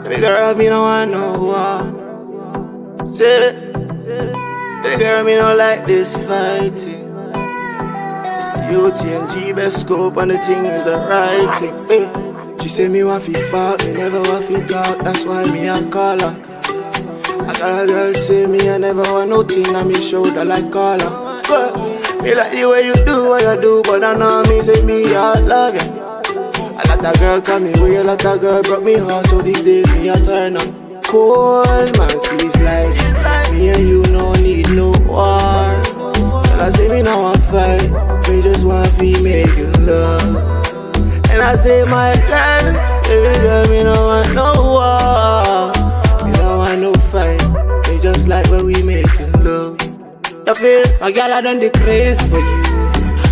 Baby girl, me no want no war. Say, baby girl, me no like this fighting. It's the UTNG best scope and the thing is alright. She say me want fi fuck, me never want fi talk. That's why me a call her. I got a girl say me I never want no thing on me shoulder like collar. Me like the way you do what you do, but I know me say me I love you. A lot of girl call me way, a lot of girl broke me heart, so these days me a turn on. Cold man sees like me and you no need no war. Tell I say me no want fight, me just want fi make you love. And I say my girl, baby girl, me no want no war. Me no want no fight, me just like when we making love. You feel? My girl, I done the craze for you.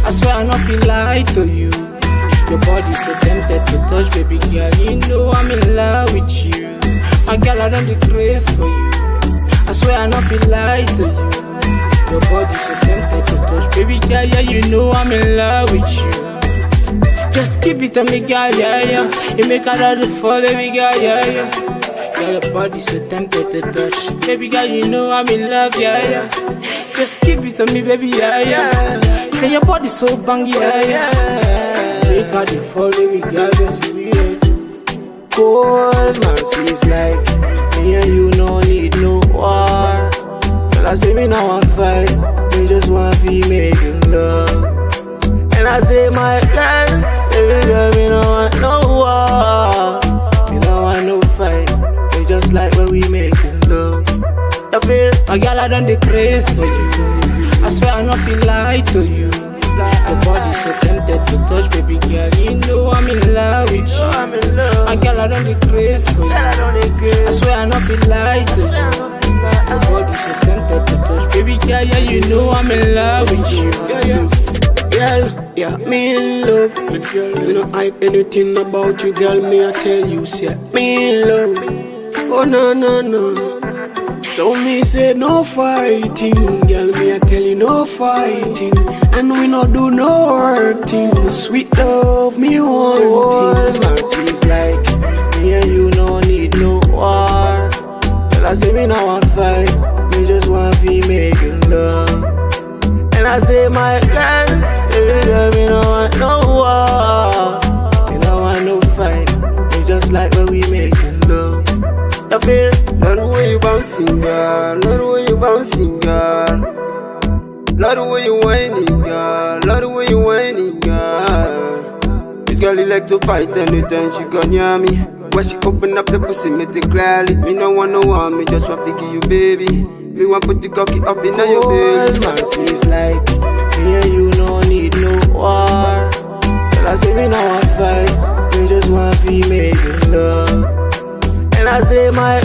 I swear I not feel lie to you. Your body so tempted to touch, baby girl. You know I'm in love with you. My girl, I done the craze for you. I swear I not feel lie to you. Your body so tempted to touch, baby girl. Yeah, you know I'm in love with you. Just keep it on me, girl, yeah, yeah. You make a lot of fall, baby girl, yeah, yeah. Girl, your body so tempted to touch, baby girl, you know I'm in love, yeah, yeah. Just keep it on me, baby, yeah, yeah. Say your body so bang, yeah, yeah. Make her the fall, baby girl, just weird. Cold man sees like me and you no need no war. Tell I say me no want fight, me just want fi making love. And I say my girl, baby girl, me no want no war. Me no want no fight, me just like when we making love. You feel? My girl, I done the craze for you. I swear I not feel lie to you. Your body so tempted to touch, baby girl. You know I'm in love with you. My girl, I done the craze for you. I swear I not feel lie to you. Your body so tempted to touch, baby girl. Yeah, you know I'm in love with you. Girl, yeah, me in love with girl. You know hype anything about you, girl. Me I tell you, say me in love. Oh no no no. So me say no fighting, girl. Me I tell you no fighting, and we no do no hurting. Sweet love, me want Cold man sees like me and you no need no war. Tell I say me no want fight, me just want fi making love. And I say my girl, baby girl, me no want no war. Me no want no fight, me just like when we making love. You feel? love the way you bouncing, girl. Love the way you bouncing, girl. Love the way you whining, girl. Love the way you whining, girl. This girl you like to fight anytime she come near me. When she open up the pussy, make it clearly. Me no want no one, me just want to give you, baby. Me want put the cocky up in your belly. Cold man sees like me and you no need no war. Tell I say me no want fight, me just want fi making love. And I say my